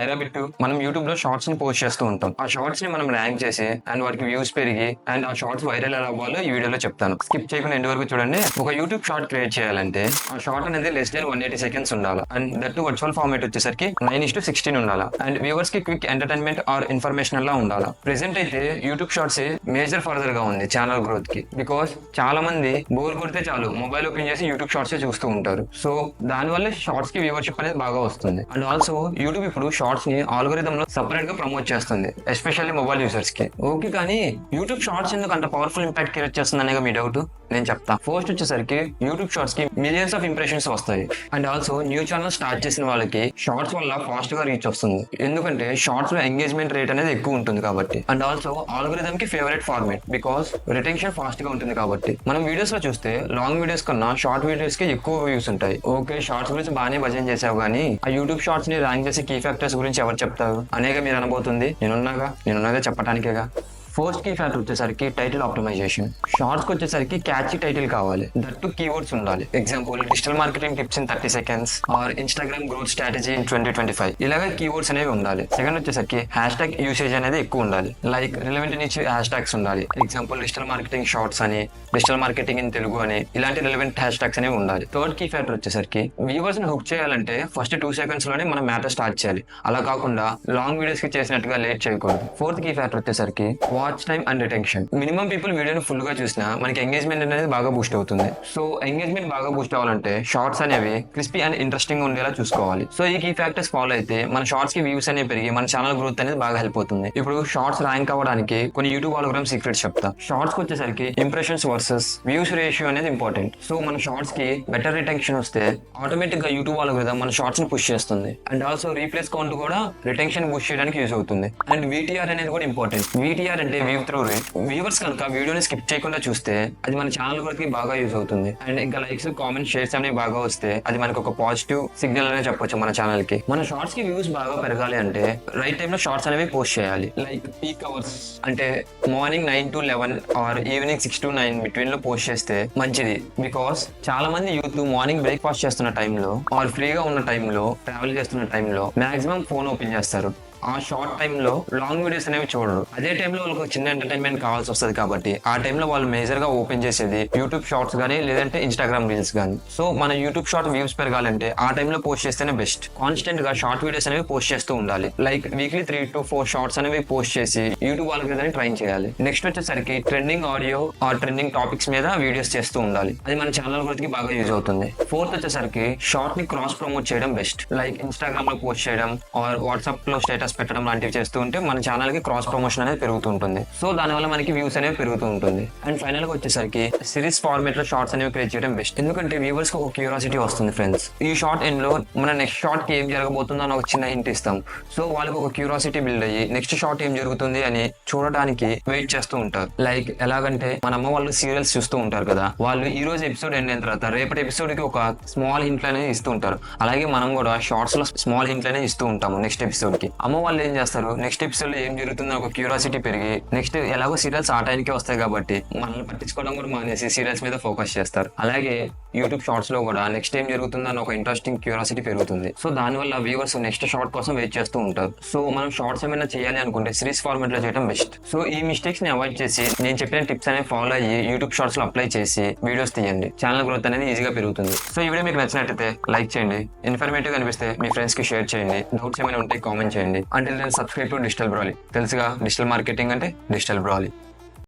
Aira bit మనం YouTube లో shorts ని పోస్ట్ చేస్తూ ఉంటాం. ఆ షార్ట్స్ ని మనం ర్యాంక్ చేసి అండ్ వాటికి వ్యూస్ పెరిగి అండ్ ఆ షార్ట్స్ వైరల్ ఎలా అవ్వాలో ఈ వీడియోలో చెప్తాను. స్కిప్ చేయకుండా ఎండ్ వరకు చూడండి. ఒక యూట్యూబ్ షార్ట్ క్రియేట్ చేయాలంటే ఆ షార్ట్ అనేది లెస్ దెన్ 180 సెకండ్స్ ఉండాలి అండ్ దట్ వర్చువల్ ఫార్మేట్ వచ్చేసరికి 9:16 ఉండాలి అండ్ వ్యూవర్స్ కి క్విక్ ఎంటర్టైన్మెంట్ ఆర్ ఇన్ఫర్మేషన్ లా ఉండాలి. ప్రెసెంట్ అయితే యూట్యూబ్ షార్ట్స్ మేజర్ ఫర్దర్ గా ఉంది ఛానల్ గ్రోత్ కి. బికాస్ చాలా మంది బోర్ కొడితే చాలు మొబైల్ ఓపెన్ చేసి యూట్యూబ్ షార్ట్స్ చూస్తూ ఉంటారు. సో దానివల్ల షార్ట్స్ కి వ్యూవర్షిప్ అనేది బాగా వస్తుంది. అండ్ ఆల్సో యూట్యూబ్ ఇప్పుడు షార్ట్స్ ని ఆల్గోరిథం లో సెపరేట్ గా ప్రమోట్ చేస్తుంది, ఎస్పెషల్లీ మొబైల్ యూజర్స్ కి. ఓకే, కానీ యూట్యూబ్ షార్ట్స్ ఎందుకు అంత పవర్ఫుల్ ఇంపాక్ట్ క్రియేట్ చేస్తుంది అనే మీ డౌట్. నేను చెప్తా. ఫస్ట్ వచ్చేసరికి యూట్యూబ్ షార్ట్స్ కి మిలియన్స్ ఆఫ్ ఇంప్రెషన్స్ వస్తాయి and also new channel start చేసిన వాళ్ళకి షార్ట్స్ వల్ల ఫాస్ట్ గా రీచ్ వస్తుంది. ఎందుకంటే షార్ట్స్ లో ఎంగేజ్మెంట్ రేట్ అనేది ఎక్కువ ఉంటుంది కాబట్టి. అండ్ ఆల్సో ఆల్గోరిథం కి favourite format because retention fast గా ఉంటుంది కాబట్టి. మనం వీడియోస్ లో చూస్తే లాంగ్ వీడియోస్ కన్నా షార్ట్ వీడియోస్ కి ఎక్కువ వ్యూస్ ఉంటాయి. ఓకే, షార్ట్స్ గురించి బాగానే భజన చేసావు కానీ ఆ యూట్యూబ్ షార్ట్స్ ని ర్యాంక్ చేసే కీ ఫ్యాక్టర్స్ గురించి ఎవరు చెప్తారు అనేక మీరు అనబోతుంది. నేనున్నాగా చెప్పడానికేగా. ఫస్ట్ కీ ఫ్యాక్టర్ వచ్చేసరికి టైటిల్ ఆప్టిమైజేషన్. షార్ట్స్ కి వచ్చేసరికి క్యాచీ టైటిల్ కావాలి, దట్టు కీవర్డ్స్ ఉండాలి. Example digital marketing tips in 30 seconds or Instagram growth strategy in 2025 ఇలాగ కీవర్డ్స్ అనేవి ఉండాలి. సెకండ్ వచ్చేసరికి హ్యాష్ ట్యాగ్ యూసేజ్ అనేది ఎక్కువ ఉండాలి. Like relevant niche hash tags ఉండాలి. ఎగ్జాంపుల్ డిజిటల్ మార్కెటింగ్ షార్ట్స్ అని, డిజిటల్ మార్కెటింగ్ ఇన్ తెలుగు అని, ఇలాంటి రిలవెంట్ హ్యాష్ ట్యాగ్స్ అనేవి ఉండాలి. థర్డ్ కీ ఫ్యాక్టర్ వచ్చేసరికి వ్యూవర్స్ ని హుక్ చేయాలంటే ఫస్ట్ 2 seconds లోనే మనం మ్యాటర్ స్టార్ట్ చేయాలి. అలా కాకుండా లాంగ్ వీడియోస్ కి చేసినట్టుగా లేట్ చేయకూడదు. ఫోర్త్ కీ ఫ్యాక్టర్ వచ్చేసరికి watch time and retention. Minimum people వీడియోని ఫుల్ గా చూసినా మనకి ఎంగేజ్మెంట్ అనేది బాగా బూస్ట్ అవుతుంది. సో ఎంగేజ్మెంట్ బాగా బూస్ట్ అవ్వాలంటే షార్ట్స్ అనేవి క్రిస్పీ అండ్ ఇంట్రెస్టింగ్ ఉండేలా చూసుకోవాలి. సో ఈ కీ ఫ్యాక్టర్స్ ఫాలో అయితే మన షార్ట్స్ కి వ్యూస్ అనేవి పెరిగి మన ఛానల్ గ్రోత్ అనేది బాగా హెల్ప్ అవుతుంది. ఇప్పుడు షార్ట్స్ ర్యాంక్ అవ్వడానికి కొన్ని యూట్యూబ్ ఆల్గోరిథం సీక్రెట్స్ చెప్తా. షార్ట్స్ కి వచ్చేసరికి ఇంప్రెషన్స్ వర్సెస్ వ్యూస్ రేషియో అనేది ఇంపార్టెంట్. సో మన షార్ట్స్ కి బెటర్ రిటెన్షన్ వస్తే ఆటోమేటిక్ గా యూట్యూబ్ ఆల్గోరిథం మన షార్ట్స్ ని పుష్ చేస్తుంది. అండ్ ఆల్సో రీప్లేస్ కౌంట్ కూడా రిటెన్షన్ బూస్ట్ చేయడానికి యూస్ అవుతుంది. అండ్ వీటీఆర్ అనేది కూడా ఇంపార్టెంట్. వీటీఆర్ అంటే వ్యూ త్రూ రేట్. వ్యూవర్స్ కనుక వీడియోని స్కిప్ చేయకుండా చూస్తే అది మన ఛానల్ వరకు బాగా యూజ్ అవుతుంది. అండ్ ఇంకా లైక్స్, కామెంట్స్, షేర్స్ అనేవి బాగా వస్తే అది మనకు ఒక పాజిటివ్ సిగ్నల్ అనే చెప్పొచ్చు మన ఛానల్ కి. మన షార్ట్స్ కి వ్యూస్ బాగా పెరగాలి అంటే రైట్ టైమ్ లో షార్ట్స్ అనేవి పోస్ట్ చేయాలి. లైక్ పీక్ అవర్స్ అంటే morning 9 to 11 or evening 6 to 9 between లో పోస్ట్ చేస్తే మంచిది. బికాస్ చాలా మంది యూత్ మార్నింగ్ బ్రేక్ఫాస్ట్ చేస్తున్న టైంలో ఆర్ ఫ్రీగా ఉన్న టైంలో, ట్రావెల్ చేస్తున్న టైంలో మాక్సిమం ఫోన్ ఓపెన్ చేస్తారు. ఆ షార్ట్ టైంలో లాంగ్ వీడియోస్ అనేవి చూడరు. అదే టైంలో వాళ్ళకి చిన్న ఎంటర్టైన్మెంట్ కావాల్సి వస్తుంది కాబట్టి ఆ టైంలో వాళ్ళు మేజర్ గా ఓపెన్ చేసేది యూట్యూబ్ షార్ట్స్ కానీ లేదంటే ఇన్స్టాగ్రామ్ రీల్స్ కానీ. సో మన యూట్యూబ్ షార్ట్ వ్యూస్ పెరగాలంటే ఆ టైంలో పోస్ట్ చేస్తేనే బెస్ట్. కాన్స్టెంట్ గా షార్ట్ వీడియోస్ అనేవి పోస్ట్ చేస్తూ ఉండాలి. లైక్ వీక్లీ 3 to 4 షార్ట్స్ అనేవి పోస్ట్ చేసి యూట్యూబ్ వాళ్ళకి ట్రై చేయాలి. నెక్స్ట్ వచ్చేసరికి trending audio are trending topics మీద వీడియోస్ చేస్తూ ఉండాలి. అది మన ఛానల్ గురించి బాగా యూజ్ అవుతుంది. ఫోర్త్ వచ్చేసరికి షార్ట్ ని క్రాస్ ప్రమోట్ చేయడం బెస్ట్. లైక్ ఇన్స్టాగ్రామ్ లో పోస్ట్ చేయడం ఆర్ వాట్సాప్ లో స్టేటస్ పెట్టడం లాంటివి చేస్తూ ఉంటే మన ఛానల్ కి క్రాస్ ప్రమోషన్ అనేది పెరుగుతూ ఉంటుంది. సో దానివల్ల మనకి వ్యూస్ అనేవి పెరుగుతూ ఉంటుంది. అండ్ ఫైనల్ గా వచ్చేసరికి సిరీస్ ఫార్మేట్ లో షార్ట్స్ అనేవి క్రియేట్ చేయడం బెస్ట్. ఎందుకంటే వ్యూవర్స్ కి ఒక క్యూరియాసిటీ వస్తుంది ఫ్రెండ్స్. ఈ షార్ట్ ఎండ్ లో మన నెక్స్ట్ షార్ట్ కి ఏం జరగబోతుందో అని ఒక చిన్న హింట్ ఇస్తాం. సో వాళ్ళకి ఒక క్యూరియాసిటీ బిల్డ్ అయ్యి నెక్స్ట్ షార్ట్ ఏం జరుగుతుంది అని చూడడానికి వెయిట్ చేస్తూ ఉంటారు. లైక్ ఎలాగంటే మన అమ్మ వాళ్ళు సీరియల్స్ చూస్తూ ఉంటారు కదా, వాళ్ళు ఈ రోజు ఎపిసోడ్ ఎండ్ అయిన తర్వాత రేపటి ఎపిసోడ్ కి ఒక స్మాల్ హింట్ అనేది ఇస్తూ ఉంటారు. అలాగే మనం కూడా షార్ట్స్ లో స్మాల్ హింట్ అనేది ఇస్తూ ఉంటాము నెక్స్ట్ ఎపిసోడ్ కి. అమ్మ వాళ్ళు ఏం చేస్తారు, నెక్స్ట్ ఎపిసోడ్ లో ఏం జరుగుతుందో ఒక క్యూరియాసిటీ పెరిగి నెక్స్ట్ ఎలాగో సీరియల్స్ ఆ టైంకే వస్తాయి కాబట్టి మనల్ని పట్టించుకోవడం కూడా మానేసి సీరియల్స్ మీద ఫోకస్ చేస్తారు. అలాగే యూట్యూబ్ షార్ట్స్ లో కూడా నెక్స్ట్ ఏం జరుగుతుందో అని ఒక ఇంట్రెస్టింగ్ క్యూరియాసిటీ పెరుగుతుంది. సో దానివల్ల వ్యూవర్స్ నెక్స్ట్ షార్ట్ కోసం వెయిట్ చేస్తూ ఉంటారు. సో మనం షార్ట్స్ ఏమైనా చేయాలి అనుకుంటే సిరీస్ ఫార్మాట్ లో చేయడం బెస్ట్. సో ఈ మిస్టేక్స్ ని అవాయిడ్ చేసి నేను చెప్పిన టిప్స్ అనేవి ఫాలో అయ్యి యూట్యూబ్ షార్ట్స్ లో అప్లై చేసి వీడియోస్ తీయండి. ఛానల్ గ్రోత్ అనేది ఈజీగా పెరుగుతుంది. సో ఈ వీడియో మీకు నచ్చినట్లయితే లైక్ చేయండి. ఇన్ఫర్మేటివ్ అనిపిస్తే మీ ఫ్రెండ్స్ కి షేర్ చేయండి. డౌట్స్ ఏమైనా ఉంటే కామెంట్ చేయండి. అంటే సబ్స్క్రైబ్ టు డిజిటల్ బ్రాలీ. తెలుసుగా డిజిటల్ మార్కెటింగ్ అంటే డిజిటల్ బ్రాలీ.